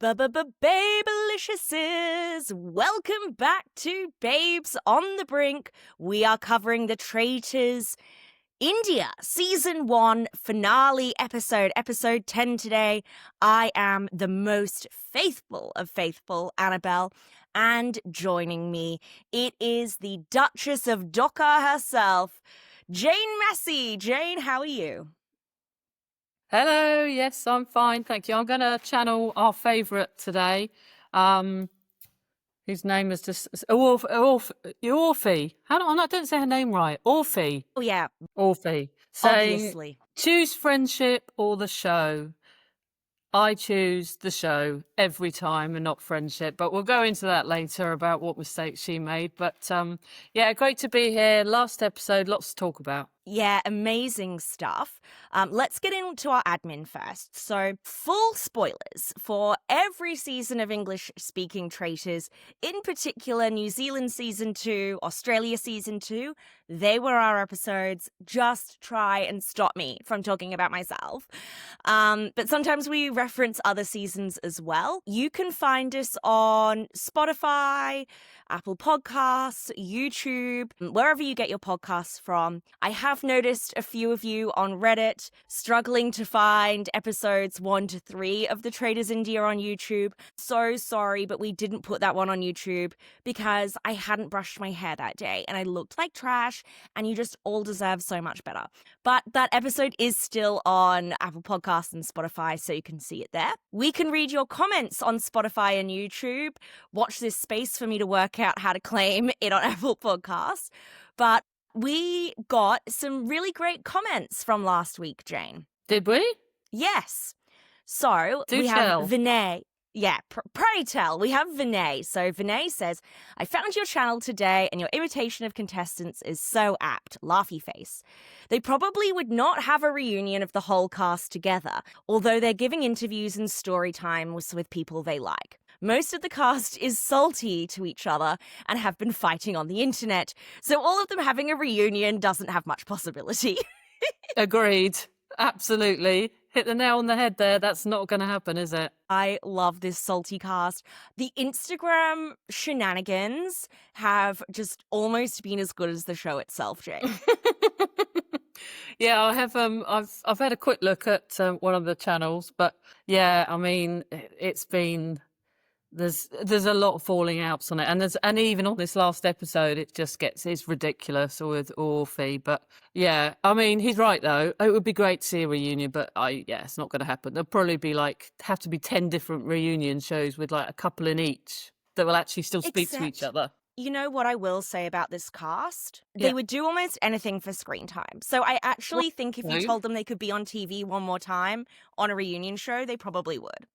Babyliciouses! Welcome back to Babes on the Brink. We are covering the Traitors India Season 1 finale episode 10 today. I am the most faithful of faithful, Annabel, and joining me, it is the Duchess of Docker herself, Jane Massey. Jane, how are you? Hello, yes, I'm fine, thank you. I'm going to channel our favourite today, whose name is just Orphy. I don't say her name right. Orphy. Oh, yeah. Orphy. Saying, Obviously. choose friendship or the show. I choose the show every time and not friendship, but we'll go into that later about what mistakes she made. But yeah, great to be here. Last episode, lots to talk about. Yeah, amazing stuff. Let's get into our admin first. So, full spoilers for every season of English-speaking Traitors, in particular New Zealand Season 2, Australia Season 2. They were our episodes. Just try and stop me from talking about myself. But sometimes we reference other seasons as well. You can find us on Spotify, Apple Podcasts, YouTube, wherever you get your podcasts from. I have noticed a few of you on Reddit struggling to find episodes 1 to 3 of the Traitors India on YouTube. So sorry, but we didn't put that one on YouTube because I hadn't brushed my hair that day and I looked like trash, and you just all deserve so much better. But that episode is still on Apple Podcasts and Spotify, so you can see it there. We can read your comments on Spotify and YouTube. Watch this space for me to work out how to claim it on Apple Podcasts. But we got some really great comments from last week, Jane. Did we? Yes. So Do we tell. have Vinay. Yeah, pray tell. We have Vinay. So Vinay says, I found your channel today and your imitation of contestants is so apt. Laughy face. They probably would not have a reunion of the whole cast together, although they're giving interviews and story times with people they like. Most of the cast is salty to each other and have been fighting on the internet, so all of them having a reunion doesn't have much possibility. Agreed. Absolutely. Hit the nail on the head there. That's not going to happen, is it? I love this salty cast. The Instagram shenanigans have just almost been as good as the show itself, Jane. Yeah, I have. I've had a quick look at one of the channels, but yeah, I mean, it's been there's a lot of falling outs on it, and even on this last episode, it's ridiculous with Orphy. But yeah, I mean, he's right though. It would be great to see a reunion, but it's not going to happen. There'll probably be have to be 10 different reunion shows with like a couple in each that will actually still speak to each other. You know what I will say about this cast? Yeah. They would do almost anything for screen time. So I actually think if you told them they could be on TV one more time on a reunion show, they probably would.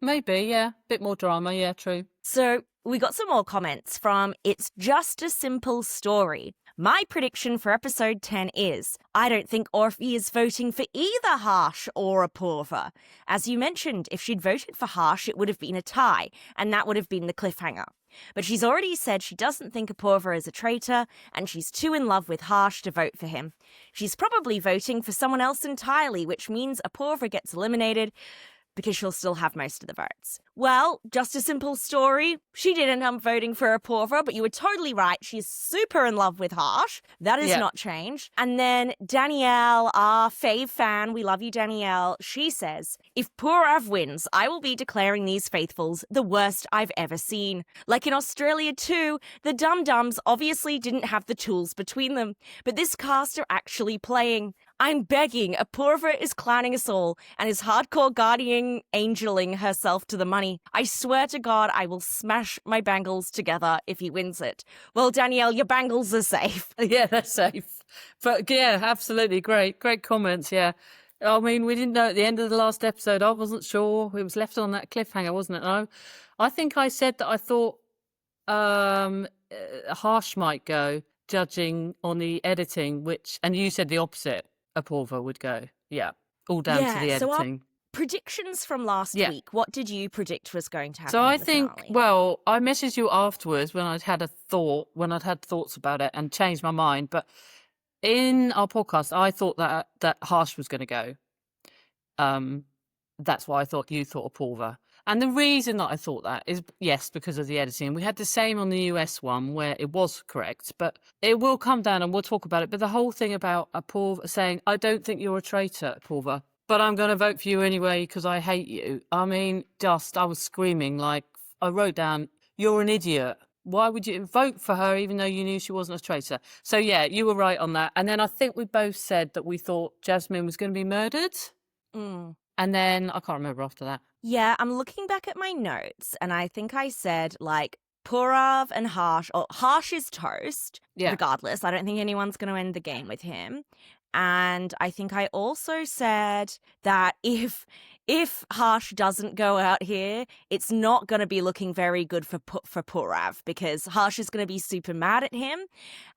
Maybe, yeah. Bit more drama, yeah, true. So we got some more comments from It's Just a Simple Story. My prediction for episode 10 is, I don't think Orphy is voting for either Harsh or Apurva. As you mentioned, if she'd voted for Harsh, it would have been a tie, and that would have been the cliffhanger. But she's already said she doesn't think Apurva is a traitor, and she's too in love with Harsh to vote for him. She's probably voting for someone else entirely, which means Apurva gets eliminated, because she'll still have most of the votes. Well, just a simple story. She did end up voting for Apurva, but you were totally right. She's super in love with Harsh. That has not changed. And then Danielle, our fave fan, we love you, Danielle, she says, if Purav wins, I will be declaring these faithfuls the worst I've ever seen. Like in Australia too, the dum-dums obviously didn't have the tools between them, but this cast are actually playing. I'm begging, Apurva is clowning us all and is hardcore guardian angeling herself to the money. I swear to God, I will smash my bangles together if he wins it. Well, Danielle, your bangles are safe. Yeah, they're safe. But yeah, absolutely. Great comments, yeah. I mean, we didn't know at the end of the last episode. I wasn't sure. It was left on that cliffhanger, wasn't it? No, I think I said that I thought Harsh might go, judging on the editing, and you said the opposite. Apurva would go. Yeah, all down to the editing. So our predictions from last week, what did you predict was going to happen? So I think, well, I messaged you afterwards when I'd had thoughts about it and changed my mind. But in our podcast, I thought that Harsh was going to go. That's why I thought you thought Apurva. And the reason that I thought that is, yes, because of the editing. We had the same on the US one where it was correct, but it will come down and we'll talk about it. But the whole thing about Apurva saying, I don't think you're a traitor, Apurva, but I'm going to vote for you anyway because I hate you. I mean, I was screaming, like, I wrote down, you're an idiot. Why would you vote for her even though you knew she wasn't a traitor? So, yeah, you were right on that. And then I think we both said that we thought Jasmine was going to be murdered. Mm. And then I can't remember after that. Yeah, I'm looking back at my notes, and I think I said, like, Purav and Harsh, or Harsh is toast, regardless. I don't think anyone's going to end the game with him. And I think I also said that if Harsh doesn't go out here, it's not going to be looking very good for Purav, because Harsh is going to be super mad at him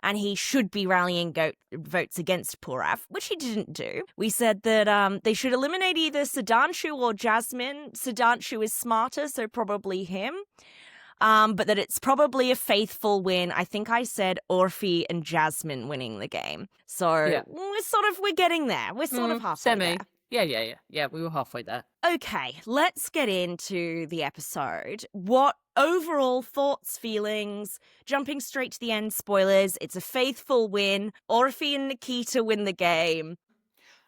and he should be rallying votes against Purav, which he didn't do. We said that they should eliminate either Sudhanshu or Jasmine. Sudhanshu is smarter, so probably him. But that it's probably a faithful win. I think I said Orphe and Jasmine winning the game. So we're getting there. We're sort of halfway there. Yeah, we were halfway there. Okay, let's get into the episode. What overall thoughts, feelings, jumping straight to the end, spoilers, it's a faithful win. Orphe and Nikita win the game.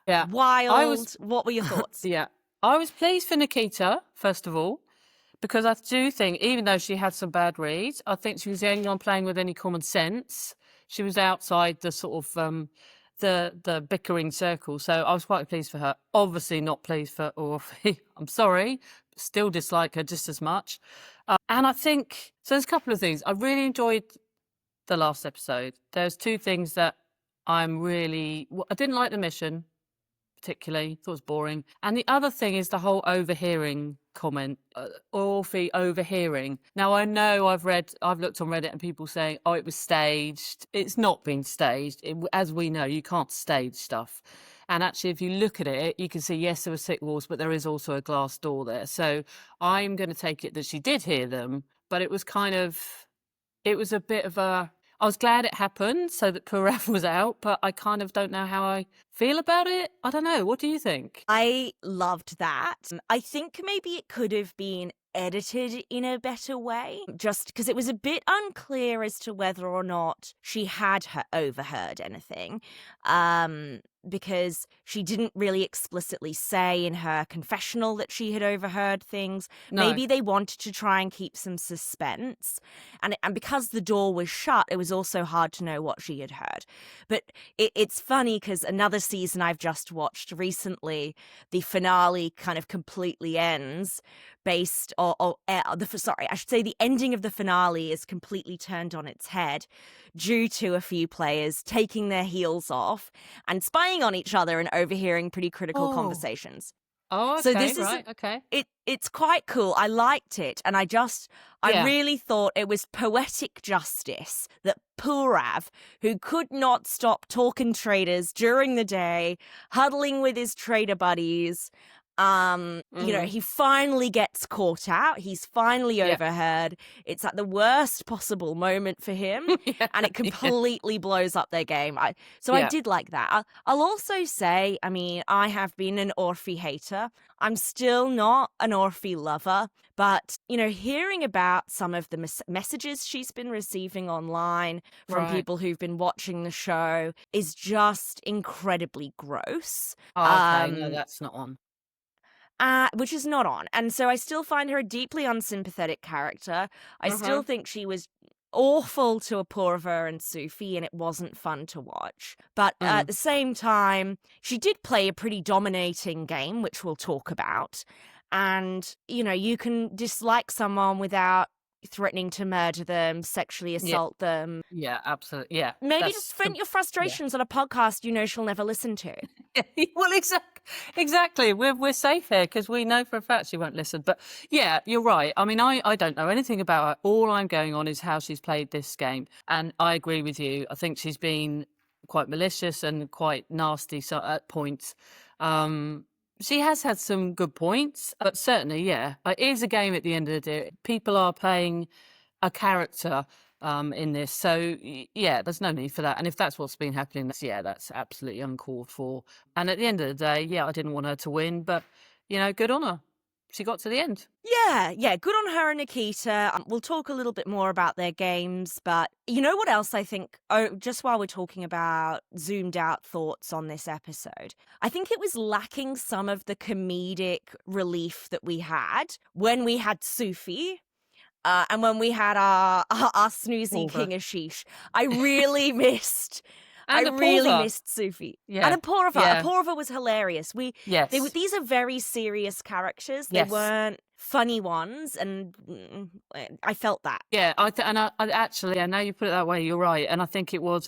Yeah. Wild. What were your thoughts? Yeah. I was pleased for Nikita, first of all, because I do think, even though she had some bad reads, I think she was the only one playing with any common sense. She was outside the sort of the bickering circle, so I was quite pleased for her. Obviously not pleased for Orphe. I'm sorry, still dislike her just as much. And I think, so there's a couple of things. I really enjoyed the last episode. There's two things that I didn't like the mission, particularly, thought it was boring. And the other thing is the whole overhearing comment, Orphe overhearing. Now, I know I've looked on Reddit and people saying, oh, it was staged. It's not been staged. As we know, you can't stage stuff. And actually, if you look at it, you can see, yes, there were 6 walls, but there is also a glass door there. So I'm going to take it that she did hear them, but it was a bit of I was glad it happened so that Purav was out, but I kind of don't know how I feel about it. I don't know. What do you think? I loved that. I think maybe it could have been edited in a better way, just because it was a bit unclear as to whether or not she had overheard anything. Because she didn't really explicitly say in her confessional that she had overheard things. No. Maybe they wanted to try and keep some suspense. And because the door was shut, it was also hard to know what she had heard. But it's funny because another season I've just watched recently, the finale kind of completely ends based the ending of the finale is completely turned on its head due to a few players taking their heels off and spying on each other and overhearing pretty critical conversations. Oh, okay, so this okay. It's quite cool. I liked it, and I really thought it was poetic justice that Purav, who could not stop talking traitors during the day, huddling with his traitor buddies, he finally gets caught out. He's finally overheard. It's at the worst possible moment for him, and it completely blows up their game. I did like that. I'll also say, I mean, I have been an Orphe hater. I'm still not an Orphe lover, but, hearing about some of the messages she's been receiving online from people who've been watching the show is just incredibly gross. Oh, okay, no, that's not on. Which is not on. And so I still find her a deeply unsympathetic character. I still think she was awful to Apurva and Sufi, and it wasn't fun to watch. But at the same time, she did play a pretty dominating game, which we'll talk about. And, you can dislike someone without threatening to murder them, sexually assault them. Yeah, absolutely. Yeah. Maybe just vent your frustrations on a podcast she'll never listen to. Well, exactly. We're safe here because we know for a fact she won't listen. But yeah, you're right. I mean, I don't know anything about her. All I'm going on is how she's played this game. And I agree with you. I think she's been quite malicious and quite nasty at points. She has had some good points, but certainly, yeah, it is a game at the end of the day. People are playing a character in this. So, yeah, there's no need for that. And if that's what's been happening, that's absolutely uncalled for. And at the end of the day, I didn't want her to win, but, good on her. she got to the end. Yeah, good on her and Nikita. We'll talk a little bit more about their games, but you know what else I think? Oh, just while we're talking about zoomed out thoughts on this episode, I think it was lacking some of the comedic relief that we had when we had Sufi. And when we had our snoozy Pulver. King Ashish, I really missed. And I really Apurva. missed Sufi. Yeah. And Apurva. Yeah. Apurva was hilarious. Yes. These are very serious characters. They Yes. weren't funny ones, and I felt that. Yeah, I actually, now you put it that way, you're right. And I think it was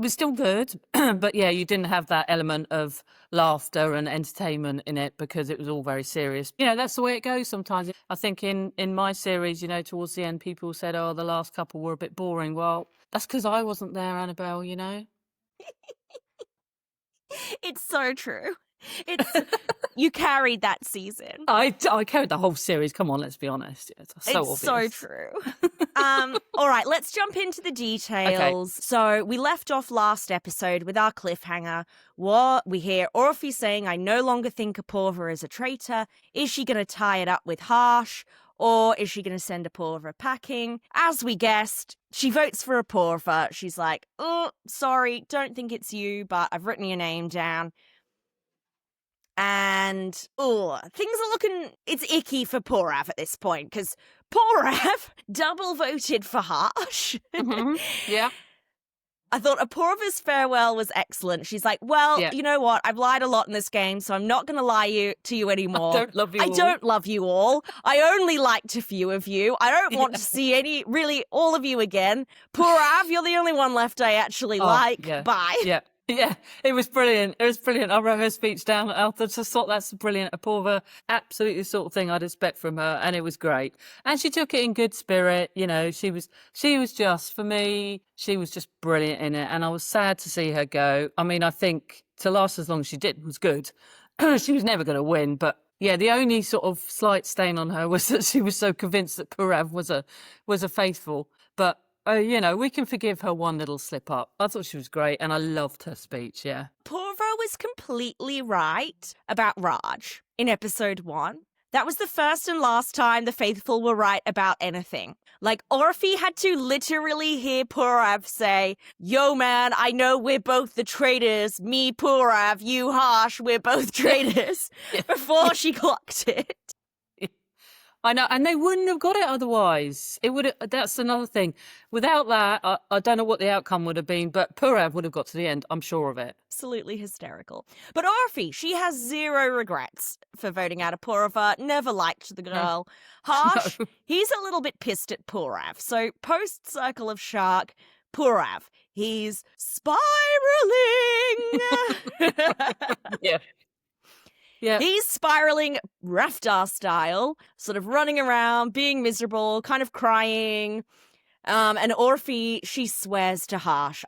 still good, but yeah, you didn't have that element of laughter and entertainment in it because it was all very serious. You know, that's the way it goes sometimes. I think in my series, you know, towards the end, people said, "Oh, the last couple were a bit boring." Well, that's because I wasn't there, Annabel. You know. It's so true. You carried that season. I carried the whole series. Come on, let's be honest. It's so obvious. So true. All right, let's jump into the details. Okay. So we left off last episode with our cliffhanger. What we hear Orphe saying, "I no longer think Apurva is a traitor." Is she going to tie it up with Harsh? Or is she going to send Apurva packing? As we guessed, she votes for Apurva. She's like, "Oh, sorry, don't think it's you, but I've written your name down." And, things are looking, it's icky for Purav at this point, because Purav double voted for Harsh. Mm-hmm. Yeah. I thought Apurva's farewell was excellent. She's like, well, You know what? I've lied a lot in this game, so I'm not going to lie to you anymore. I don't love you all. Don't love you all. I only liked a few of you. I don't want to see all of you again. Purav, you're the only one left I actually like. Yeah. Bye. Yeah. Yeah, it was brilliant. It was brilliant. I wrote her speech down. I just thought that's brilliant. Apurva, absolutely the sort of thing I'd expect from her, and it was great. And she took it in good spirit. You know, she was just, for me, she was just brilliant in it. And I was sad to see her go. I mean, I think to last as long as she did was good. She was never going to win, but yeah, the only sort of slight stain on her was that she was so convinced that Purav was a faithful. But you know, we can forgive her one little slip up. I thought she was great, and I loved her speech, yeah. Purva was completely right about Raj in episode 1. That was the first and last time the faithful were right about anything. Like, Orphe had to literally hear Purav say, "Yo, man, I know we're both the traitors. Me, Purav, you, Harsh, we're both traitors," before she clocked it. I know, and they wouldn't have got it otherwise. It would. That's another thing. Without that, I don't know what the outcome would have been, but Purav would have got to the end. I'm sure of it. Absolutely hysterical. But Orphe, she has zero regrets for voting out of Purva. Never liked the girl. Harsh, he's a little bit pissed at Purav. So post Circle of Shark, Purav, he's spiraling. Yeah. Yeah. He's spiraling Raftar style, sort of running around, being miserable, kind of crying. And Orphe, she swears to Harsh,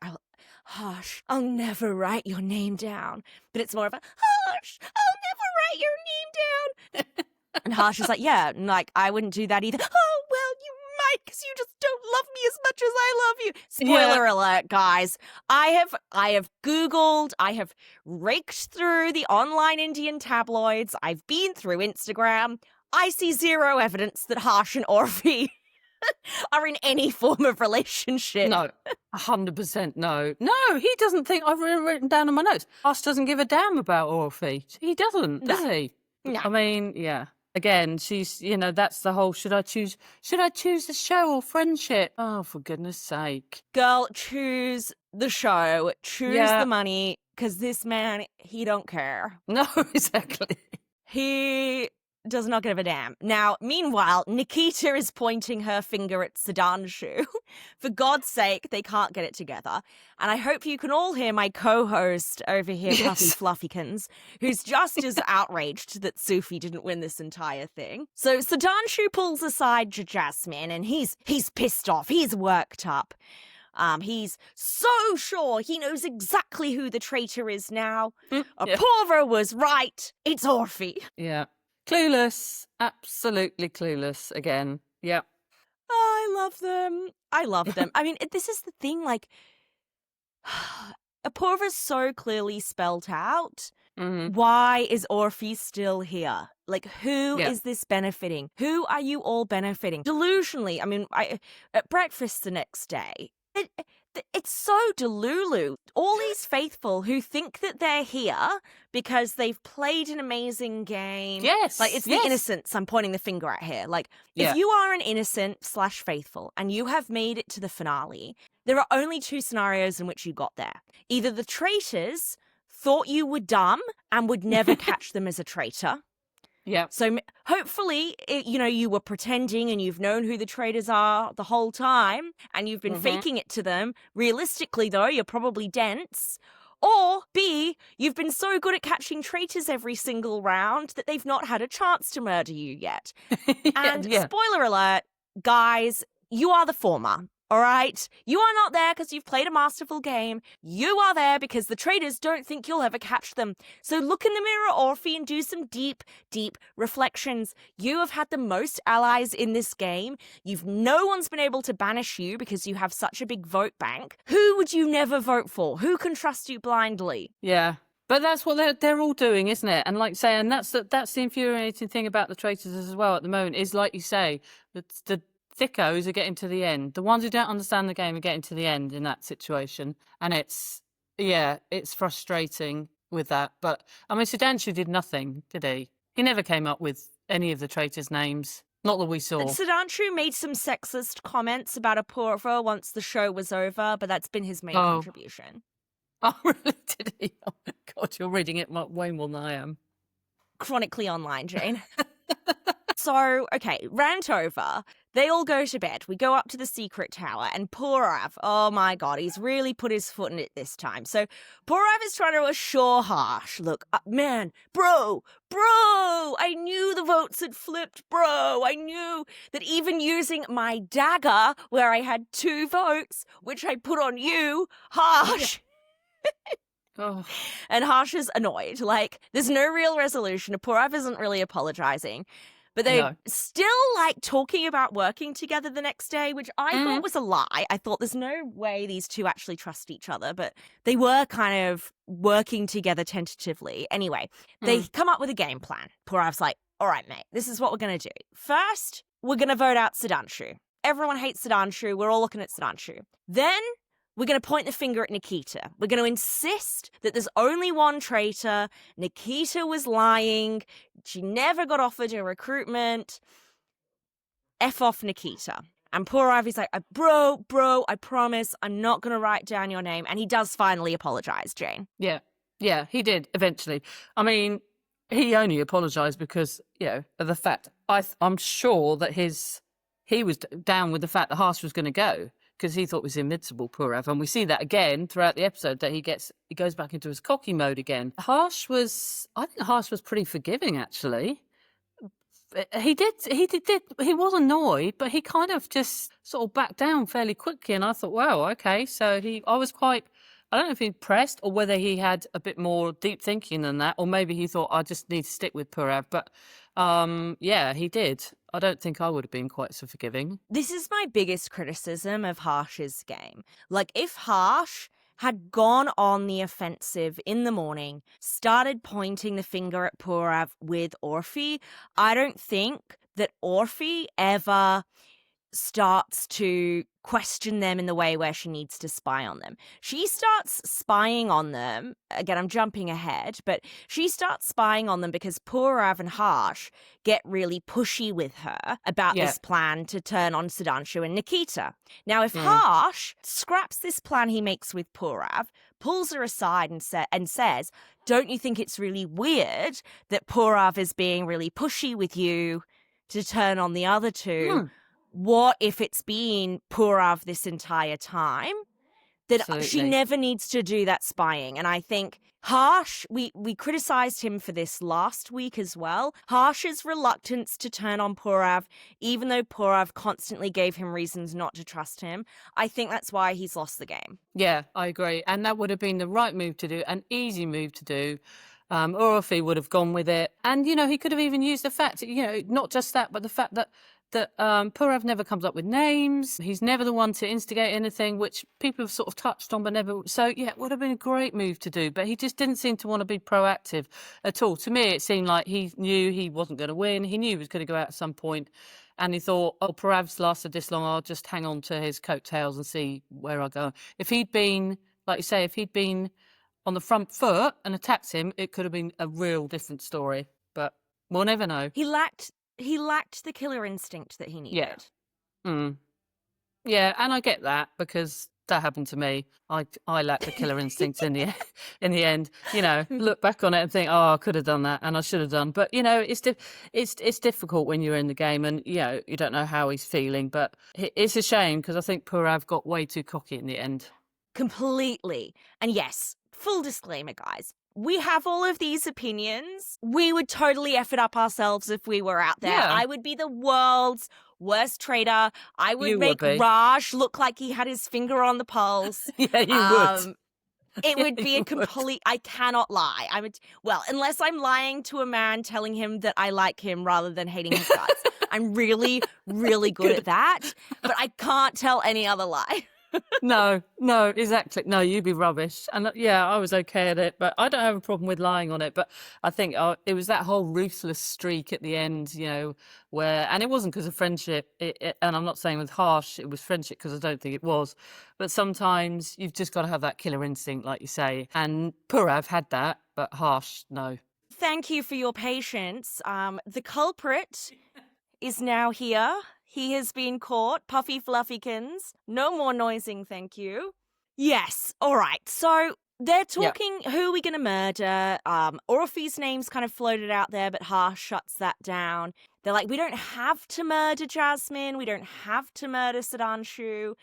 "Harsh, I'll never write your name down." But it's more of a, "Harsh, I'll never write your name down." And Harsh is like, "Yeah, like, I wouldn't do that either." "Oh, well, you might, because you just don't love me as much as I love you." Spoiler alert, guys. I have Googled, I have raked through the online Indian tabloids, I've been through Instagram. I see zero evidence that Harsh and Orphe are in any form of relationship. No, 100% no. No, he doesn't think, I've written down on my notes, Harsh doesn't give a damn about Orphe. He doesn't, does he? No. I mean, yeah. Again, she's, you know, that's the whole, should I choose the show or friendship? Oh, for goodness sake. Girl, choose the show, choose the money, because this man, he don't care. No, exactly. He does not give a damn. Now, meanwhile, Nikita is pointing her finger at Sudhanshu. For God's sake, they can't get it together. And I hope you can all hear my co-host over here, Puffy Fluffykins, who's just as outraged that Sufi didn't win this entire thing. So Sudhanshu pulls aside Jasmine, and he's pissed off. He's worked up. He's so sure he knows exactly who the traitor is now. Apurva was right. It's Orphe. Yeah. Clueless. Absolutely clueless again. Yeah. I love them. I love them. I mean, this is the thing, like, Apurva's so clearly spelt out. Mhm. Why is Orphe still here? Like, who Yeah. is this benefiting? Who are you all benefiting? Delusionally, I mean, at breakfast the next day, it's so delulu. All these faithful who think that they're here because they've played an amazing game. Yes. Like, it's the yes. innocents I'm pointing the finger at here. Like, Yeah. if you are an innocent / faithful and you have made it to the finale, there are only two scenarios in which you got there. Either the traitors thought you were dumb and would never catch them as a traitor. Yeah. So hopefully, you were pretending and you've known who the traitors are the whole time and you've been faking it to them. Realistically, though, you're probably dense. Or B, you've been so good at catching traitors every single round that they've not had a chance to murder you yet. And spoiler alert, guys, you are the former. All right? You are not there because you've played a masterful game. You are there because the traitors don't think you'll ever catch them. So look in the mirror, Orphe, and do some deep, deep reflections. You have had the most allies in this game. No one's been able to banish you because you have such a big vote bank. Who would you never vote for? Who can trust you blindly? Yeah. But that's what they're all doing, isn't it? And like saying that's the infuriating thing about the traitors as well at the moment is, like you say, the thickos are getting to the end. The ones who don't understand the game are getting to the end in that situation. And it's frustrating with that. But, I mean, Sudanshu did nothing, did he? He never came up with any of the traitors' names. Not that we saw. Sudanshu made some sexist comments about Apurva once the show was over, but that's been his main contribution. Oh, really? Did he? Oh, my God, you're reading it way more than I am. Chronically online, Jane. So, okay, rant over. They all go to bed. We go up to the secret tower, and Purav, oh my God, he's really put his foot in it this time. So Purav is trying to assure Harsh, look, man, bro, I knew the votes had flipped, bro. I knew that even using my dagger, where I had 2 votes, which I put on you, Harsh. Oh. And Harsh is annoyed. Like, there's no real resolution. Purav isn't really apologizing. But they're still, like, talking about working together the next day, which I thought was a lie. I thought there's no way these two actually trust each other. But they were kind of working together tentatively. Anyway, they come up with a game plan. Purav's like, all right, mate, this is what we're going to do. First, we're going to vote out Sudanshu. Everyone hates Sudanshu. We're all looking at Sudanshu. Then we're going to point the finger at Nikita. We're going to insist that there's only one traitor. Nikita was lying. She never got offered a recruitment. F off Nikita. And Purav is like, bro, I promise I'm not going to write down your name. And he does finally apologize, Jane. Yeah, he did eventually. I mean, he only apologized because, of the fact, I'm sure that he was down with the fact that Harsh was going to go. Because he thought it was invincible, Purav. And we see that again throughout the episode, that he goes back into his cocky mode again. I think Harsh was pretty forgiving, actually. He was annoyed, but he kind of just sort of backed down fairly quickly. And I thought, wow, okay. So I was quite, I don't know if he impressed or whether he had a bit more deep thinking than that, or maybe he thought, I just need to stick with Purav. But he did. I don't think I would have been quite so forgiving. This is my biggest criticism of Harsh's game. Like, if Harsh had gone on the offensive in the morning, started pointing the finger at Purav with Orphe, I don't think that Orphe ever starts to question them in the way where she needs to spy on them. She starts spying on them. Again, I'm jumping ahead, but she starts spying on them because Purav and Harsh get really pushy with her about this plan to turn on Sudanshu and Nikita. Now, if Harsh scraps this plan he makes with Purav, pulls her aside and says, don't you think it's really weird that Purav is being really pushy with you to turn on the other two? What if it's been Purav this entire time? That she never needs to do that spying. And I think Harsh, we criticised him for this last week as well. Harsh's reluctance to turn on Purav, even though Purav constantly gave him reasons not to trust him, I think that's why he's lost the game. Yeah, I agree. And that would have been the right move to do, an easy move to do. Or if he would have gone with it. And, he could have even used the fact, not just that, but the fact that that Purav never comes up with names. He's never the one to instigate anything, which people have sort of touched on, but never. So, yeah, it would have been a great move to do, but he just didn't seem to want to be proactive at all. To me, it seemed like he knew he wasn't going to win. He knew he was going to go out at some point, and he thought, oh, Purav's lasted this long, I'll just hang on to his coattails and see where I go. If he'd been, like you say, if he'd been on the front foot and attacked him, it could have been a real different story, but we'll never know. He lacked the killer instinct that he needed. Yeah. Yeah, and I get that because that happened to me. I lacked the killer instinct in the end. You know, look back on it and think, oh, I could have done that and I should have done. But you know, it's difficult when you're in the game and you know you don't know how he's feeling. But it's a shame because I think Purav got way too cocky in the end. Completely. And yes, full disclaimer, guys. We have all of these opinions. We would totally F it up ourselves if we were out there. Yeah. I would be the world's worst traitor. I would You make would be. Raj look like he had his finger on the pulse. Yeah, you would. It would be You a complete... I cannot lie. Well, unless I'm lying to a man telling him that I like him rather than hating his guts. I'm really, really good at that. But I can't tell any other lie. No, exactly. No, you'd be rubbish. And yeah, I was okay at it, but I don't have a problem with lying on it. But I think it was that whole ruthless streak at the end, you know, and it wasn't because of friendship. And I'm not saying with Harsh, it was friendship because I don't think it was. But sometimes you've just got to have that killer instinct, like you say. And Purav had that, but Harsh, no. Thank you for your patience. The culprit is now here. He has been caught. Puffy Fluffykins. No more noising, thank you. Yes, all right. So they're talking, who are we going to murder? Orphe's name's kind of floated out there, but Harsh shuts that down. They're like, we don't have to murder Jasmine. We don't have to murder Sudhanshu.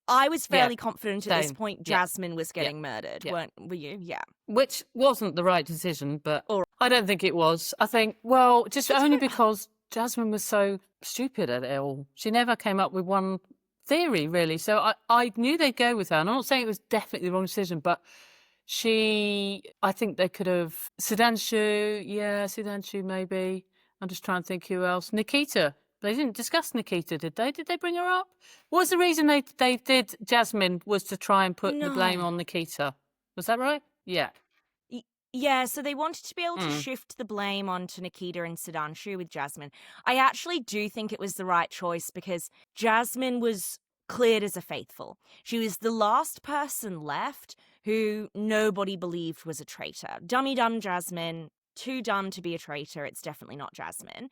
I was fairly confident at this point Jasmine was getting murdered, were you? Yeah. Which wasn't the right decision, but I don't think it was. I think, well, just only because Jasmine was so stupid at it all. She never came up with one theory, really. So I knew they'd go with her. And I'm not saying it was definitely the wrong decision, but I think they could have... Sudhanshu maybe. I'm just trying to think who else. Nikita. They didn't discuss Nikita, did they? Did they bring her up? What was the reason they did Jasmine was to try and put the blame on Nikita? Was that right? Yeah. Yeah, so they wanted to be able to shift the blame onto Nikita and Sudhanshu with Jasmine. I actually do think it was the right choice because Jasmine was cleared as a faithful. She was the last person left who nobody believed was a traitor. Dummy dumb Jasmine, too dumb to be a traitor. It's definitely not Jasmine.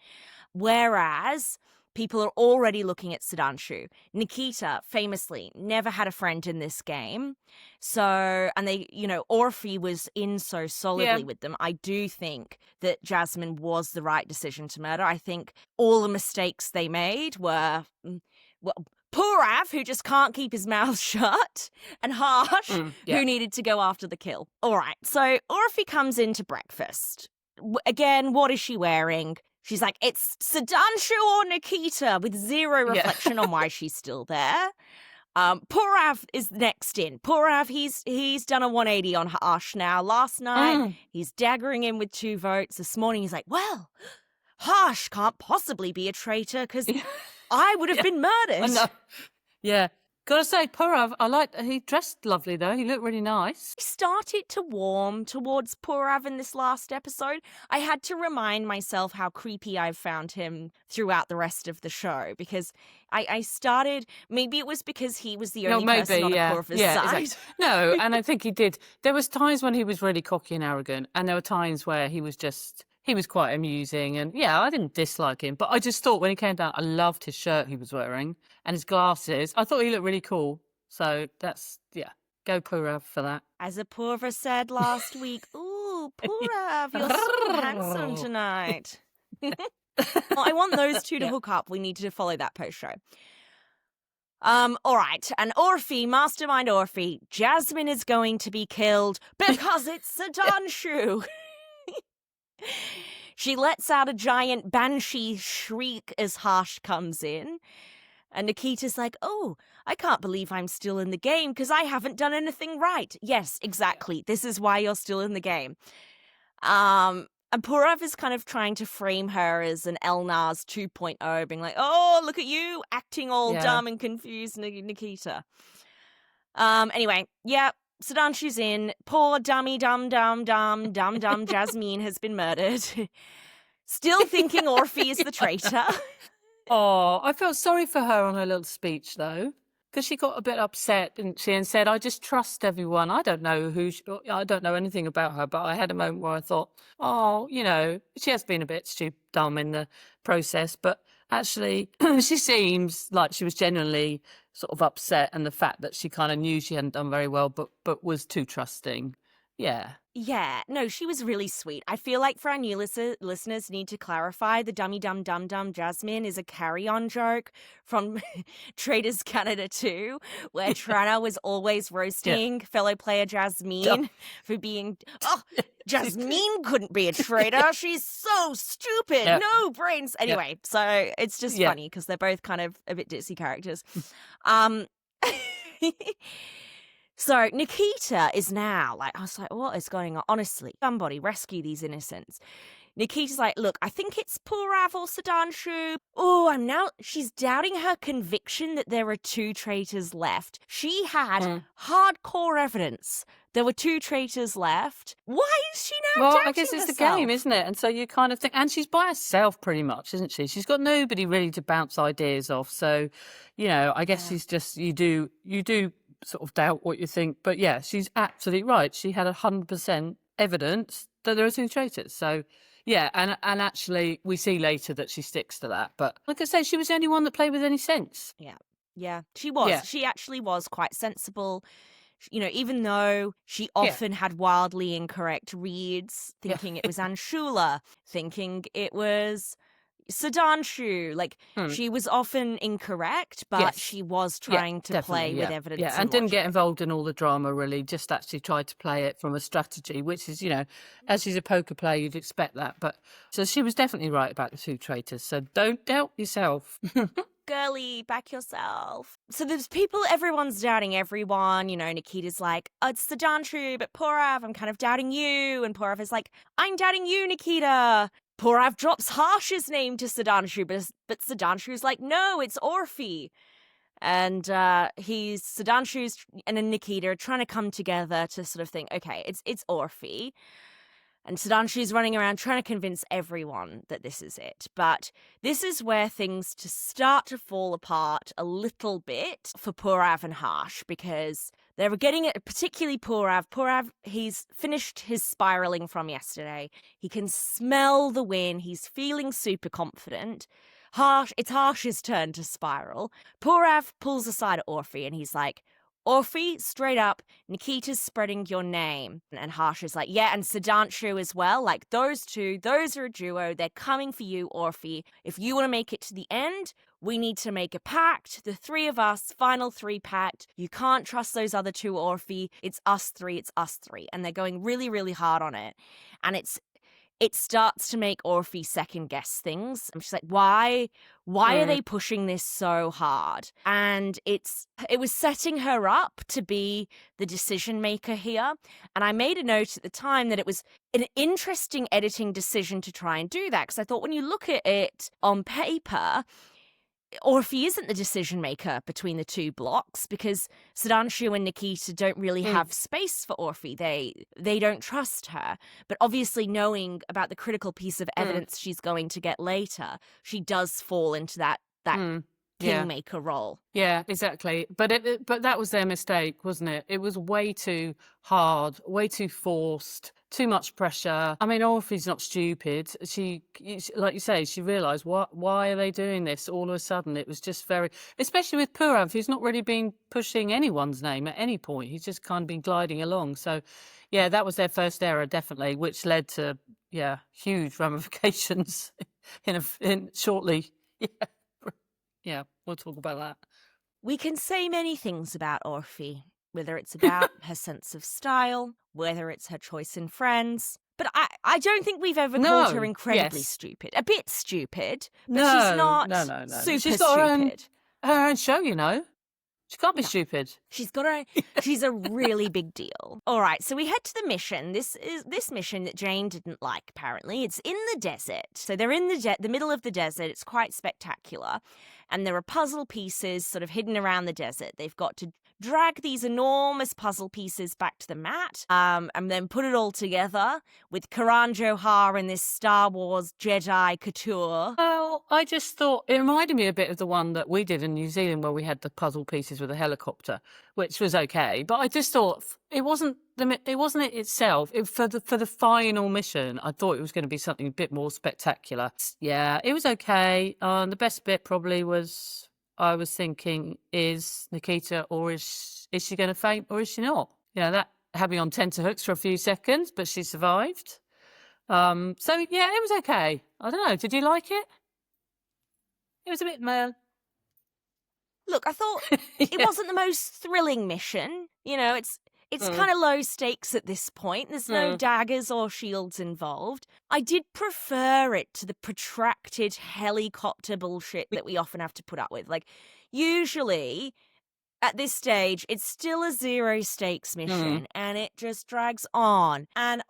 Whereas people are already looking at Sudhanshu. Nikita, famously, never had a friend in this game. So, and they, you know, Orphe was in so solidly with them. I do think that Jasmine was the right decision to murder. I think all the mistakes they made were, Purav, who just can't keep his mouth shut, and Harsh, who needed to go after the kill. All right, so Orphe comes into breakfast. Again, what is she wearing? She's like, it's Sudhanshu or Nikita, with zero reflection on why she's still there. Purav is next in. Purav, he's done a 180 on Harsh now. Last night, he's daggering him with 2 votes. This morning, he's like, well, Harsh can't possibly be a traitor because I would have been murdered. I know. Yeah. Gotta say, Purav, he dressed lovely though. He looked really nice. I started to warm towards Purav in this last episode. I had to remind myself how creepy I've found him throughout the rest of the show because I started, maybe it was because he was the only person on Purav's side. Exactly. No, and I think he did. There was times when he was really cocky and arrogant, and there were times where he was quite amusing, and I didn't dislike him, but I just thought when he came down, I loved his shirt he was wearing and his glasses. I thought he looked really cool. So that's, go Purav for that. As Apurva said last week, ooh, Purav, you're so handsome tonight. Well, I want those two to hook up. We need to follow that post-show. All right, and Orphe, Mastermind Orphe, Jasmine is going to be killed because it's Sudhanshu. She lets out a giant banshee shriek as Harsh comes in. And Nikita's like, oh, I can't believe I'm still in the game because I haven't done anything right. Yes, exactly. This is why you're still in the game. And Purav is kind of trying to frame her as an Elnaz 2.0, being like, oh, look at you, acting all dumb and confused, Nikita. Anyway, yeah, Sudhanshu's in. Poor dummy dumb Jasmine has been murdered. Still thinking Orphe is the traitor. Oh, I felt sorry for her on her little speech, though, because she got a bit upset, didn't she, and said, I just trust everyone. I don't know I don't know anything about her, but I had a moment where I thought, oh, she has been a bit dumb in the process, but actually she seems like she was genuinely sort of upset, and the fact that she kind of knew she hadn't done very well, but was too trusting. Yeah. Yeah, no, she was really sweet. I feel like for our new listeners, need to clarify the dummy dumb Jasmine is a carry-on joke from Traitors Canada 2, where Tranna was always roasting fellow player Jasmine for being, Jasmine couldn't be a traitor. She's so stupid. No brains. Anyway, so it's just funny because they're both kind of a bit ditzy characters. So Nikita is now I was like, what is going on? Honestly, somebody rescue these innocents. Nikita's like, look, I think it's Purav or Sudhanshu. Oh, she's doubting her conviction that there are 2 traitors left. She had hardcore evidence. There were 2 traitors left. Why is she now doubting Well, I guess it's herself? the game, isn't it? And so you kind of think, and she's by herself pretty much, isn't she? She's got nobody really to bounce ideas off. So, I guess she's just, you do sort of doubt what you think. But yeah, she's absolutely right. She had 100% evidence that there are 2 traitors. So yeah, and actually we see later that she sticks to that. But like I say, she was the only one that played with any sense. Yeah, she was. Yeah. She actually was quite sensible. Even though she often had wildly incorrect reads, thinking it was Anshula, thinking it was Sudhanshu. She was often incorrect, but she was trying to play with evidence. Yeah, and didn't get involved in all the drama, really. Just actually tried to play it from a strategy, which is, as she's a poker player, you'd expect that. But so she was definitely right about the 2 traitors. So don't doubt yourself. Girly, back yourself. So there's everyone's doubting everyone. Nikita's like, oh, it's Sudhanshu, but Purav, I'm kind of doubting you. And Purav is like, I'm doubting you, Nikita. Purav drops Harsh's name to Sudhanshu, but Sudhanshu's like, no, it's Orphe. And Sudhanshu's and then Nikita are trying to come together to sort of think, okay, it's Orphe. And Sudhanshu's running around trying to convince everyone that this is it. But this is where things start to fall apart a little bit for Purav and Harsh, because they were getting it, particularly Purav. Purav, he's finished his spiraling from yesterday. He can smell the win. He's feeling super confident. It's Harsh's turn to spiral. Purav pulls aside Orphe and he's like, Orphe, straight up, Nikita's spreading your name. And Harsh is like, yeah, and Sudhanshu as well. Like, those 2, those are a duo. They're coming for you, Orphe. If you want to make it to the end, we need to make a pact. The 3 of us, final 3 pact. You can't trust those other 2, Orphe. It's us 3, it's us 3. And they're going really, really hard on it. And it starts to make Orphe second guess things. I'm just like, why are they pushing this so hard? And it was setting her up to be the decision maker here. And I made a note at the time that it was an interesting editing decision to try and do that. Because I thought when you look at it on paper, Orphe isn't the decision maker between the 2 blocks, because Sudhanshu and Nikita don't really have space for Orphe. They don't trust her. But obviously, knowing about the critical piece of evidence she's going to get later, she does fall into that kingmaker role. Yeah, exactly. But that was their mistake, wasn't it? It was way too hard, way too forced. Too much pressure. I mean, Orphe's not stupid. She, like you say, she realised why are they doing this all of a sudden? It was just especially with Purav, who's not really been pushing anyone's name at any point. He's just kind of been gliding along. So, yeah, that was their first error, definitely, which led to huge ramifications in shortly. Yeah, we'll talk about that. We can say many things about Orphe, whether it's about her sense of style, whether it's her choice in friends. But I don't think we've ever called her incredibly stupid. A bit stupid, but she's not super She's got stupid. her own show, She can't be stupid. She's a really big deal. All right, so we head to the mission. This mission that Jane didn't like, apparently. It's in the desert. So they're in the middle of the desert. It's quite spectacular. And there are puzzle pieces sort of hidden around the desert. They've got to drag these enormous puzzle pieces back to the mat, and then put it all together with Karan Johar in this Star Wars Jedi couture. Well, I just thought it reminded me a bit of the one that we did in New Zealand where we had the puzzle pieces with a helicopter, which was okay. But I just thought it wasn't it itself. For the final mission, I thought it was going to be something a bit more spectacular. Yeah, it was okay. The best bit probably was, I was thinking, is Nikita, or is she going to faint, or is she not? That had me on tenterhooks for a few seconds, but she survived. So yeah, it was okay. I don't know. Did you like it? It was a bit male. Look, I thought it wasn't the most thrilling mission. It's kind of low stakes at this point. There's no daggers or shields involved. I did prefer it to the protracted helicopter bullshit that we often have to put up with. Like, usually at this stage, it's still a zero stakes mission, and it just drags on. And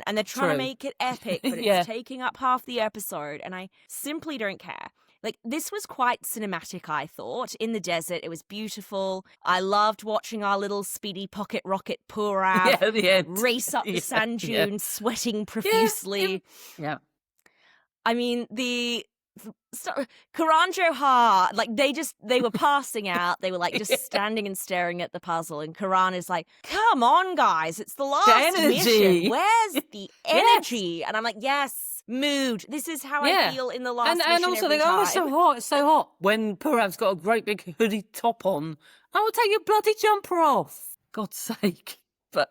they're trying to make it epic, but it's taking up half the episode, and I simply don't care. Like, this was quite cinematic, I thought. In the desert, it was beautiful. I loved watching our little speedy pocket rocket Purav race up the sand dunes, sweating profusely. Yeah. I mean, Karan Johar, like, they were passing out. They were like just standing and staring at the puzzle. And Karan is like, come on, guys, it's the last mission. Where's the energy? And I'm like, yes. Mood. This is how I feel in the last mission. And also they go, it's so hot. When Purav's got a great big hoodie top on, I will take your bloody jumper off. God's sake. But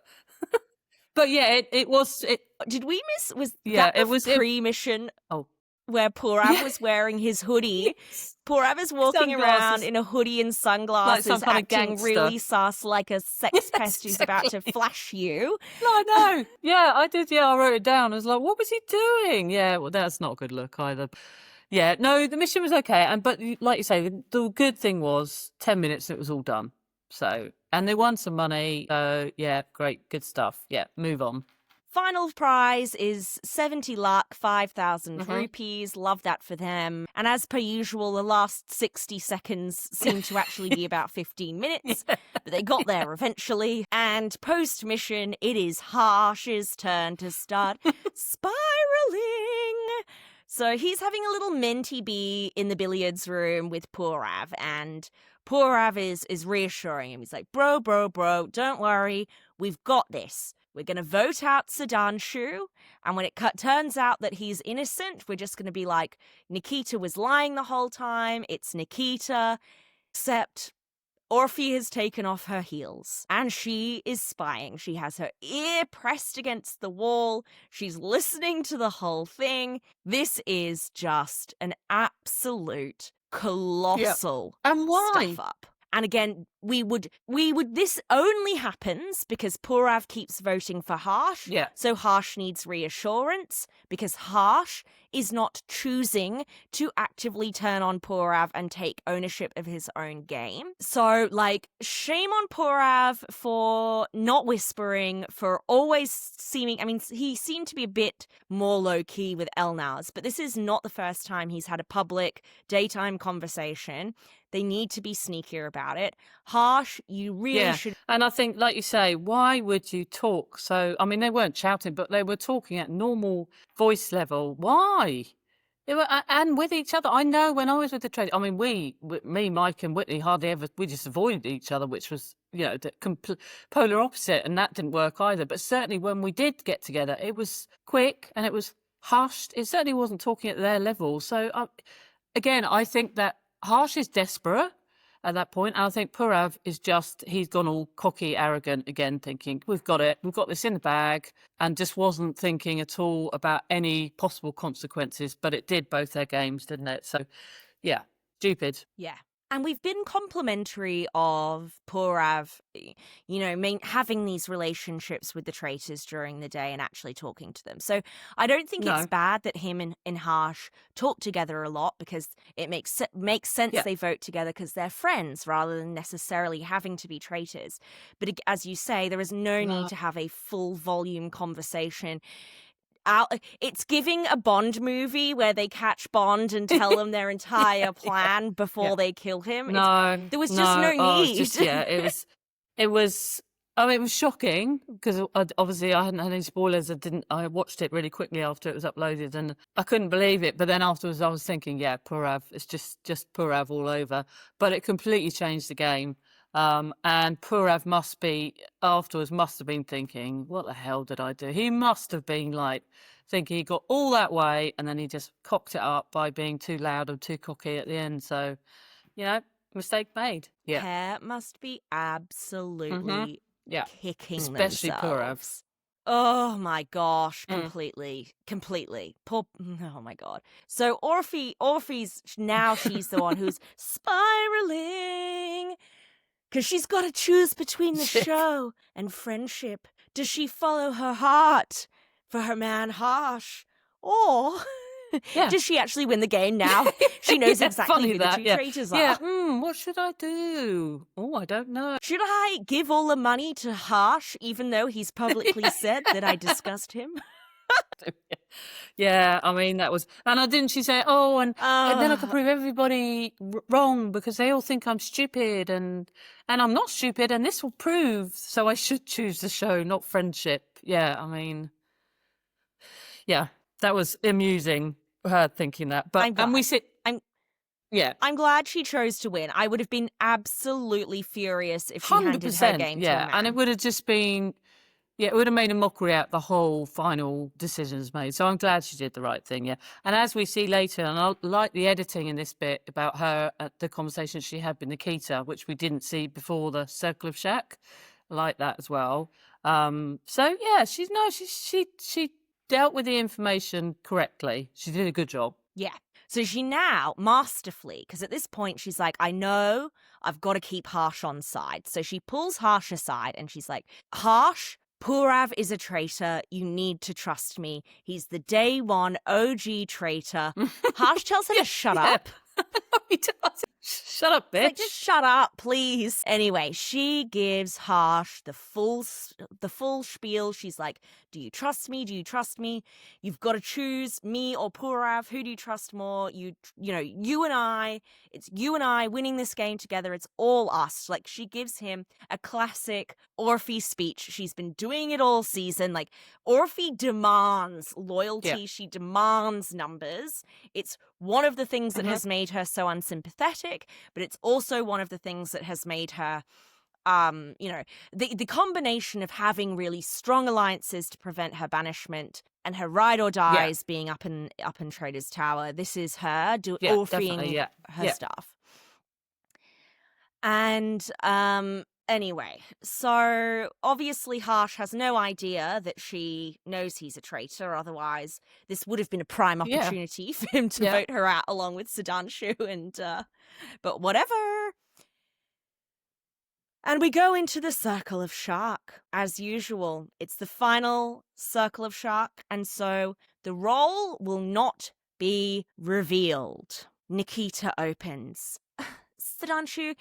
yeah, it was. Did we miss? It was pre-mission. Where Purav was wearing his hoodie. Purav is walking around in a hoodie and sunglasses, like acting really sus, like a sex pest who's about to flash you. No, I know. Yeah, I did. Yeah, I wrote it down. I was like, what was he doing? Yeah, well, that's not a good look either. Yeah, no, the mission was okay. But like you say, the good thing was 10 minutes, it was all done. So, and they won some money. Yeah, great, good stuff. Yeah, move on. Final prize is 70 luck, 5,000 rupees. Love that for them. And as per usual, the last 60 seconds seem to actually be about 15 minutes. But they got there eventually. And post-mission, it is Harsh's turn to start spiraling. So he's having a little menti bee in the billiards room with Purav. And Purav is reassuring him. He's like, bro, don't worry. We've got this. We're going to vote out Sudhanshu, and when it turns out that he's innocent, we're just going to be like, Nikita was lying the whole time, it's Nikita, except Orphe has taken off her heels, and she is spying. She has her ear pressed against the wall, she's listening to the whole thing. This is just an absolute colossal and why? stuff up. And again, this only happens because Purav keeps voting for Harsh. Yeah. So Harsh needs reassurance because Harsh is not choosing to actively turn on Purav and take ownership of his own game. So, like, shame on Purav for not whispering, for always seeming, I mean, he seemed to be a bit more low-key with Elnaz, but this is not the first time he's had a public daytime conversation. They need to be sneakier about it. Harsh, you really should. And I think, like you say, why would you talk? So, I mean, they weren't shouting, but they were talking at normal voice level. Why? They were, and with each other. I know when I was with the Traitors, I mean, me, Mike and Whitney hardly ever, we just avoided each other, which was, the polar opposite, and that didn't work either. But certainly when we did get together, it was quick and it was hushed. It certainly wasn't talking at their level. So, again, I think that Harsh is desperate at that point. And I think Purav is he's gone all cocky, arrogant again, thinking, we've got this in the bag, and just wasn't thinking at all about any possible consequences. But it did both their games, didn't it? So, yeah, stupid. Yeah. And we've been complimentary of Purav, having these relationships with the traitors during the day and actually talking to them. So I don't think it's bad that him and Harsh talk together a lot, because it makes sense they vote together because they're friends rather than necessarily having to be traitors. But as you say, there is no need to have a full volume conversation. It's giving a Bond movie where they catch Bond and tell him their entire plan before they kill him. There was just no need. It was. I mean, it was shocking because obviously I hadn't had any spoilers. I watched it really quickly after it was uploaded, and I couldn't believe it. But then afterwards, I was thinking, Purav, it's just Purav all over. But it completely changed the game. And Purav must have been thinking, what the hell did I do? He must have been thinking he got all that way and then he just cocked it up by being too loud and too cocky at the end. So, mistake made. Yeah. Hair must be absolutely kicking especially themselves. Purav. Oh my gosh, completely. Oh my God. So Orphe's now she's the one who's spiraling. Because she's got to choose between the show and friendship. Does she follow her heart for her man Harsh? Or does she actually win the game now? She knows exactly who the two traitors are. Yeah, what should I do? Oh, I don't know. Should I give all the money to Harsh, even though he's publicly said that I discussed him? Yeah, I mean, that was... And didn't she say, and then I could prove everybody wrong because they all think I'm stupid and I'm not stupid and this will prove, so I should choose the show, not friendship. Yeah, I mean... Yeah, that was amusing, her thinking that. But I'm glad she chose to win. I would have been absolutely furious if she handed her game to a man. And it would have just been... Yeah, it would have made a mockery out the whole final decisions made. So I'm glad she did the right thing, yeah. And as we see later, and I like the editing in this bit about her, the conversation she had with Nikita, which we didn't see before the Circle of Shack. I like that as well. So yeah, she dealt with the information correctly. She did a good job. Yeah. So she now masterfully, because at this point she's like, I know I've got to keep Harsh on side. So she pulls Harsh aside and she's like, Harsh, Purav is a traitor. You need to trust me. He's the day one OG traitor. Harsh tells her to shut up. He does. Shut up, bitch. Like, just shut up, please. Anyway, she gives Harsh the full spiel. She's like, do you trust me? Do you trust me? You've got to choose me or Purav. Who do you trust more? You and I. It's you and I winning this game together. It's all us. Like, she gives him a classic Orphe speech. She's been doing it all season. Like, Orphe demands loyalty. Yeah. She demands numbers. It's one of the things that has made her so unsympathetic, but it's also one of the things that has made her, the combination of having really strong alliances to prevent her banishment and her ride or dies being up in Traitors Tower. This is her Orpheing her stuff. And anyway, so obviously Harsh has no idea that she knows he's a traitor. Otherwise, this would have been a prime opportunity for him to vote her out along with Sudhanshu. But whatever. And we go into the Circle of Shark. As usual, it's the final Circle of Shark. And so the role will not be revealed. Nikita opens. Sudhanshu,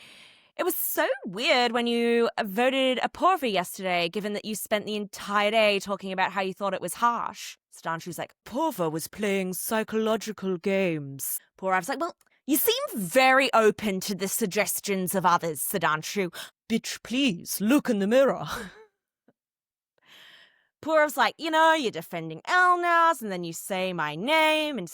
it was so weird when you voted Apurva yesterday, given that you spent the entire day talking about how you thought it was harsh. Sudhanshu's like, Apurva was playing psychological games. Purav's like, well, you seem very open to the suggestions of others, Sudhanshu. Bitch, please, look in the mirror. Purav's like, you're defending Elnas, and then you say my name, and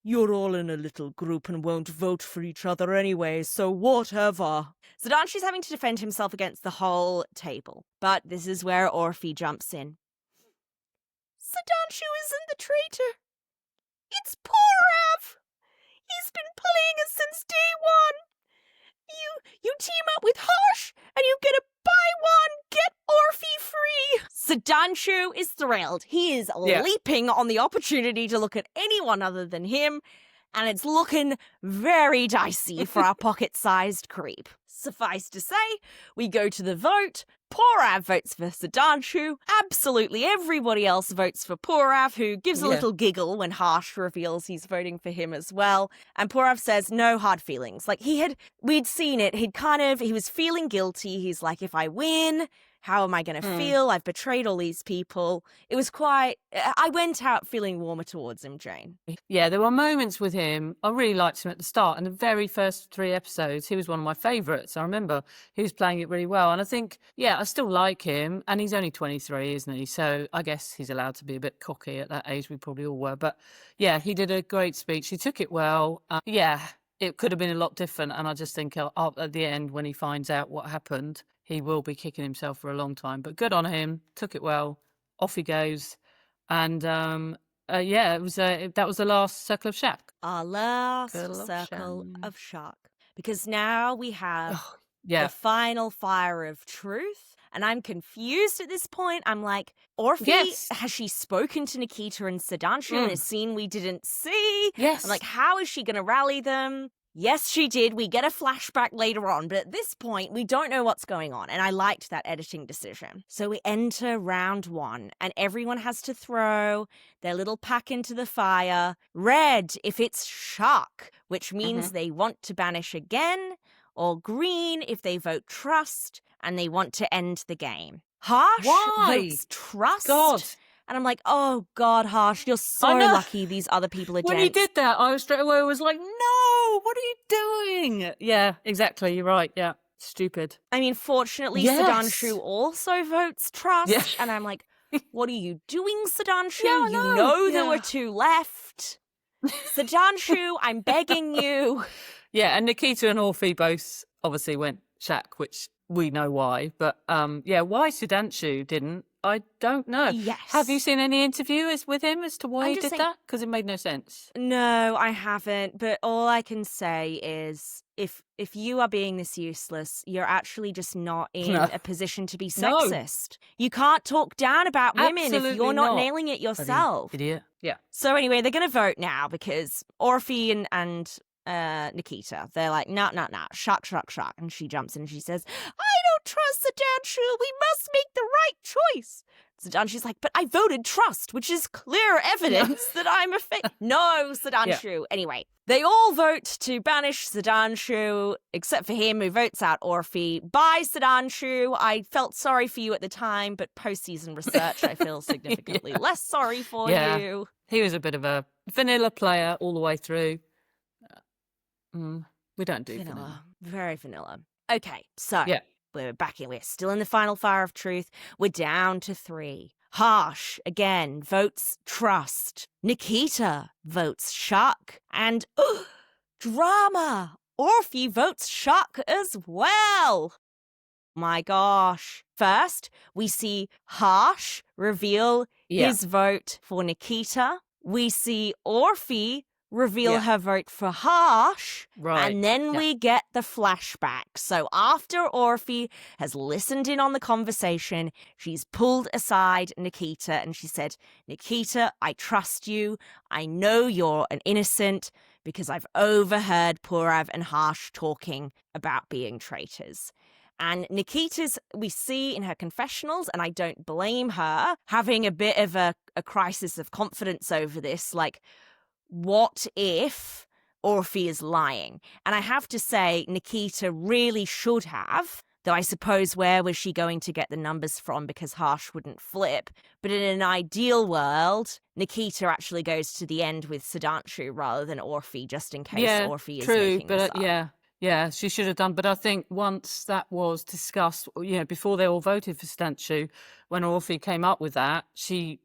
you're all in a little group and won't vote for each other anyway, so whatever. Sudhanshu's having to defend himself against the whole table. But this is where Orphe jumps in. Sudhanshu isn't the traitor. It's Purav. He's been playing us since day one. You team up with Harsh and you get a buy one, get Orphe free. Sudhanshu is thrilled. He is leaping on the opportunity to look at anyone other than him. and it's looking very dicey for our pocket-sized creep. Suffice to say, we go to the vote. Porav votes for Sudhanshu. Absolutely everybody else votes for Porav, who gives a little giggle when Harsh reveals he's voting for him as well. And Porav says no hard feelings. Like, we'd seen it. He was feeling guilty. He's like, if I win, how am I going to feel? I've betrayed all these people. It was I went out feeling warmer towards him, Jane. Yeah, there were moments with him. I really liked him at the start. And the very first 3 episodes, he was one of my favourites. I remember he was playing it really well. And I think, I still like him. And he's only 23, isn't he? So I guess he's allowed to be a bit cocky at that age. We probably all were. But yeah, he did a great speech. He took it well. It could have been a lot different. And I just think at the end, when he finds out what happened, he will be kicking himself for a long time. But good on him. Took it well. Off he goes. And that was the last circle of shock. Our last circle of shock. Because now we have the final fire of truth. And I'm confused at this point. I'm like, Orphe, has she spoken to Nikita and Sudhanshu in a scene we didn't see? Yes. I'm like, how is she going to rally them? Yes, she did. We get a flashback later on, but at this point, we don't know what's going on, and I liked that editing decision. So we enter round 1, and everyone has to throw their little pack into the fire. Red, if it's shock, which means they want to banish again, or green, if they vote trust, and they want to end the game. Harsh votes trust. God. And I'm like, oh, God, Harsh, you're so lucky these other people are dead. When he did that, I was straight away like, no, what are you doing? Yeah, exactly. You're right. Yeah, stupid. I mean, fortunately, Sudhanshu also votes trust. Yeah. And I'm like, what are you doing, Sudhanshu? Yeah, you know there were 2 left. Sudhanshu, I'm begging you. Yeah, and Nikita and Orphe both obviously went Shaq, which we know why. But why Sudhanshu didn't, I don't know. Yes. Have you seen any interviews with him as to why he did that? Because it made no sense. No, I haven't. But all I can say is if you are being this useless, you're actually just not in a position to be sexist. No. You can't talk down about women if you're not nailing it yourself. Idiot. Yeah. So anyway, they're going to vote now because Orphe and Nikita, they're like, no, shock. And she jumps in and she says, I don't trust Sudhanshu. We must make the right choice. Sudhanshu's like, but I voted trust, which is clear evidence that I'm a fake. No, Sudhanshu. Yeah. Anyway, they all vote to banish Sudhanshu, except for him who votes out Orphe. Bye, Sudhanshu. I felt sorry for you at the time, but post-season research, I feel significantly less sorry for you. He was a bit of a vanilla player all the way through. We don't do vanilla. Very vanilla. Okay, so we're back in. We're still in the final fire of truth. We're down to 3. Harsh, again, votes trust. Nikita votes shock. And drama. Orphe votes shock as well. My gosh. First, we see Harsh reveal his vote for Nikita. We see Orphe reveal her vote for Harsh, and then we get the flashback. So after Orphe has listened in on the conversation, she's pulled aside Nikita and she said, Nikita, I trust you. I know you're an innocent because I've overheard Porav and Harsh talking about being traitors. And Nikita's, we see in her confessionals, and I don't blame her, having a bit of a crisis of confidence over this, like, what if Orphe is lying? And I have to say, Nikita really should have, though I suppose where was she going to get the numbers from because Harsh wouldn't flip? But in an ideal world, Nikita actually goes to the end with Sudhanshu rather than Orphe, just in case Orphe is making this up. Yeah, she should have done. But I think once that was discussed, before they all voted for Sudhanshu, when Orphe came up with that, she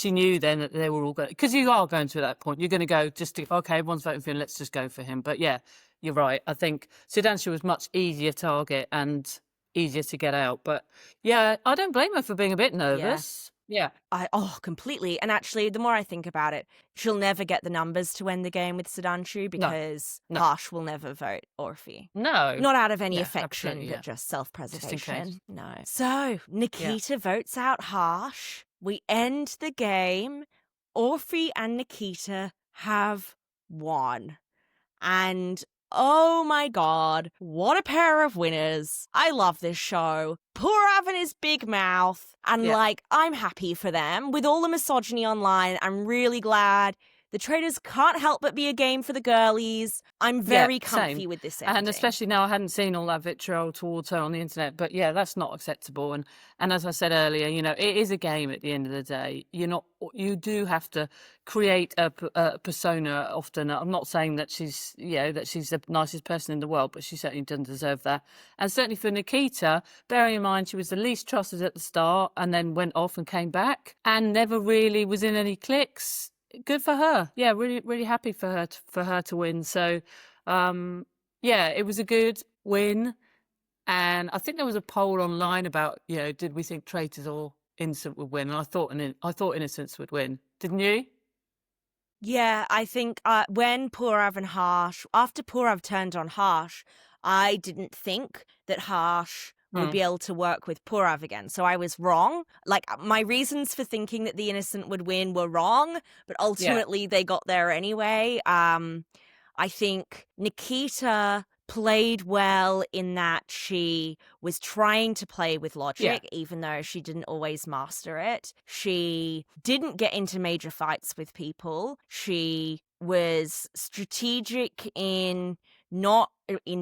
knew then that they were all going, because you are going to that point. You're going to go okay, everyone's voting for him, let's just go for him. But yeah, you're right. I think Sudhanshu was much easier target and easier to get out. But yeah, I don't blame her for being a bit nervous. Yeah. Completely. And actually, the more I think about it, she'll never get the numbers to end the game with Sudhanshu because Harsh will never vote Orphe. No. Not out of any affection, but just self-preservation. Just no. So, Nikita votes out Harsh. We end the game. Orphe and Nikita have won. And oh my God, what a pair of winners. I love this show. Poor Avon his big mouth. And I'm happy for them. With all the misogyny online, I'm really glad. The Traitors can't help but be a game for the girlies. I'm very comfy same. with this ending. And especially now I hadn't seen all that vitriol towards her on the internet. But yeah, that's not acceptable. And as I said earlier, it is a game at the end of the day. You do have to create a persona often. I'm not saying that she's the nicest person in the world, but she certainly doesn't deserve that. And certainly for Nikita, bearing in mind she was the least trusted at the start and then went off and came back and never really was in any cliques. Good for her. Yeah, really, really happy for her to win. So, it was a good win. And I think there was a poll online about, did we think Traitors or Innocent would win? And I thought Innocents would win. Didn't you? Yeah, I think when after Purav turned on Harsh, I didn't think that Harsh would be able to work with Purav again. So I was wrong. My reasons for thinking that the Innocent would win were wrong, but ultimately they got there anyway. I think Nikita played well in that she was trying to play with logic, even though she didn't always master it. She didn't get into major fights with people. She was strategic in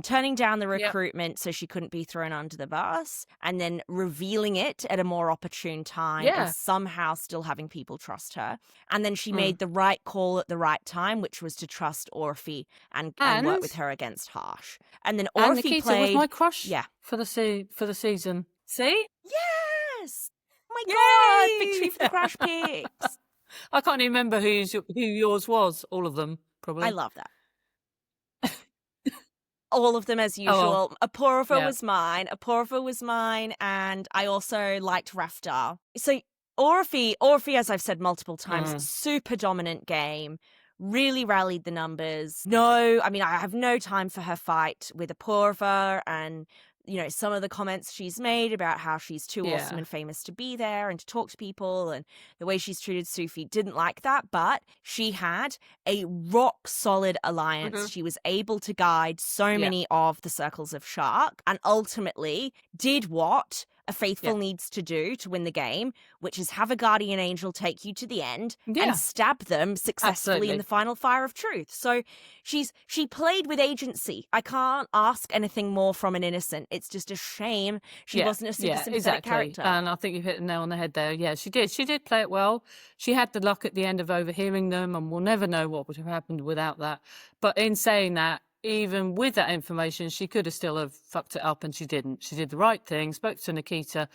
turning down the recruitment so she couldn't be thrown under the bus, and then revealing it at a more opportune time and somehow still having people trust her. And then she made the right call at the right time, which was to trust Orphe and work with her against Harsh. And then Orphe Nikita was my crush for the season. See? Yes! Oh my God! Victory for the Crash Pigs! I can't even remember who yours was. All of them, probably. I love that. All of them as usual. Apoorva was mine, and I also liked Raftar. So Orphe, as I've said multiple times, super dominant game, really rallied the numbers. No, I mean, I have no time for her fight with Apoorva and, some of the comments she's made about how she's too awesome and famous to be there and to talk to people, and the way she's treated Sufi, didn't like that, but she had a rock solid alliance. She was able to guide so many of the circles of Shark and ultimately did what a faithful needs to do to win the game, which is have a guardian angel take you to the end and stab them successfully in the final fire of truth. So she played with agency. I can't ask anything more from an Innocent. It's just a shame she wasn't a super sympathetic character. And I think you've hit the nail on the head there. Yeah, she did. She did play it well. She had the luck at the end of overhearing them, and we'll never know what would have happened without that. But in saying that, even with that information, she could have still have fucked it up, and she didn't. She did the right thing, spoke to Nikita,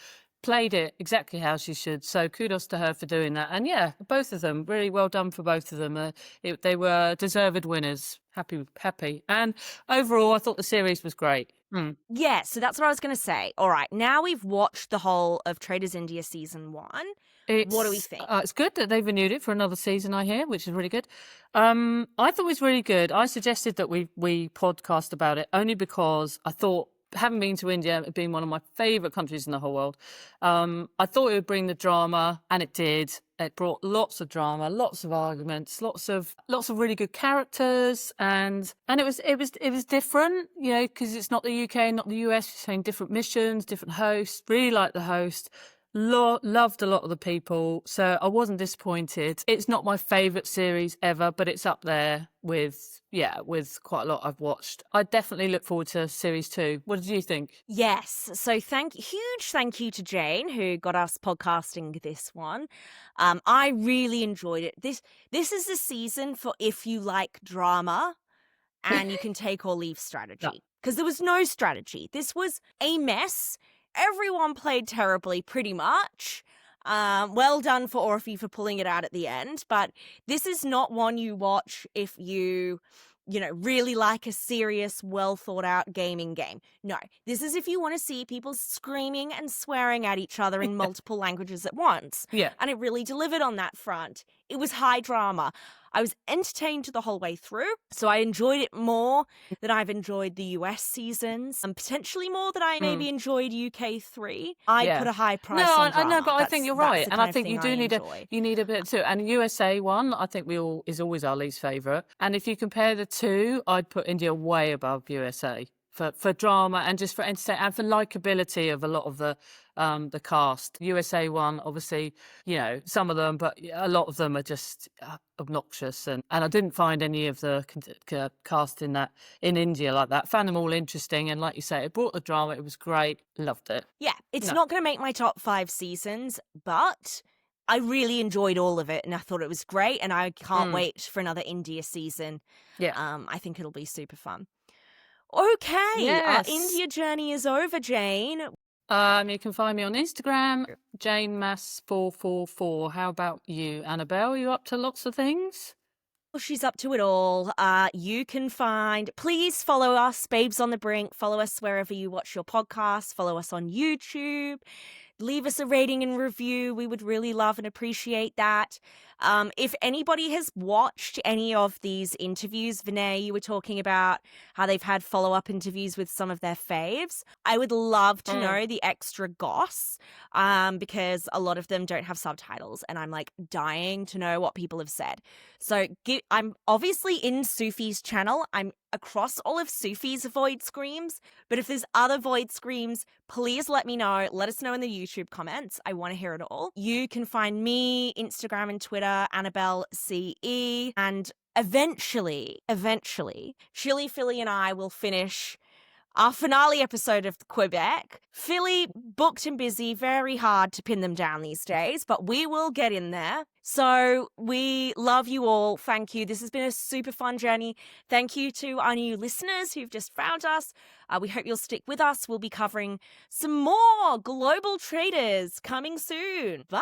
played it exactly how she should. So kudos to her for doing that. And both of them, really well done for both of them. They were deserved winners. Happy. And overall, I thought the series was great. Yeah, so that's what I was going to say. All right, now we've watched the whole of Traitors India season 1. What do we think? It's good that they've renewed it for another season, I hear, which is really good. I thought it was really good. I suggested that we podcast about it only because I thought, having been to India, being one of my favourite countries in the whole world, I thought it would bring the drama, and it did. It brought lots of drama, lots of arguments, lots of really good characters, and it was different, because it's not the UK, not the US. You're saying different missions, different hosts. Really liked the host. Loved a lot of the people, so I wasn't disappointed. It's not my favourite series ever, but it's up there with quite a lot I've watched. I definitely look forward to series 2. What did you think? Yes, so huge thank you to Jane who got us podcasting this one. I really enjoyed it. This is the season for if you like drama and you can take or leave strategy, because there was no strategy. This was a mess. Everyone played terribly, pretty much. Well done for Orphe for pulling it out at the end. But this is not one you watch if you really like a serious, well thought out gaming game. No, this is if you want to see people screaming and swearing at each other in multiple languages at once. Yeah. And it really delivered on that front. It was high drama. I was entertained the whole way through, so I enjoyed it more than I've enjoyed the US seasons, and potentially more than I maybe enjoyed UK 3. I put a high price on I know, drama. but I think you're right, and I think you do need enjoy. you need a bit too. And USA one, I think is always our least favourite. And if you compare the two, I'd put India way above USA for drama and just for entertainment and for likability of a lot of the cast. USA one, obviously, you know, some of them, but a lot of them are just obnoxious, and I didn't find any of the cast in India like that. Found them all interesting, and like you say, it brought the drama. It was great. Loved it. Yeah, it's not going to make my top 5 seasons, but I really enjoyed all of it, and I thought it was great, and I can't wait for another India season. Yeah. I think it'll be super fun. Okay, our India journey is over, Jane. You can find me on Instagram, Jane Mass 444. How about you, Annabel? Are you up to lots of things? Well, she's up to it all. You can please follow us, Babes on the Brink. Follow us wherever you watch your podcasts. Follow us on YouTube. Leave us a rating and review. We would really love and appreciate that. If anybody has watched any of these interviews, Vinay, you were talking about how they've had follow-up interviews with some of their faves. I would love to know the extra goss, because a lot of them don't have subtitles, and I'm like dying to know what people have said. So I'm obviously in Sufi's channel. I'm across all of Sufi's void screams, but if there's other void screams, please let me know. Let us know in the YouTube comments. I want to hear it all. You can find me, Instagram and Twitter, Annabel CE, and eventually, Shilly, Philly and I will finish our finale episode of Quebec. Philly booked and busy, very hard to pin them down these days, but we will get in there. So we love you all. Thank you. This has been a super fun journey. Thank you to our new listeners who've just found us. We hope you'll stick with us. We'll be covering some more global traitors coming soon. Bye.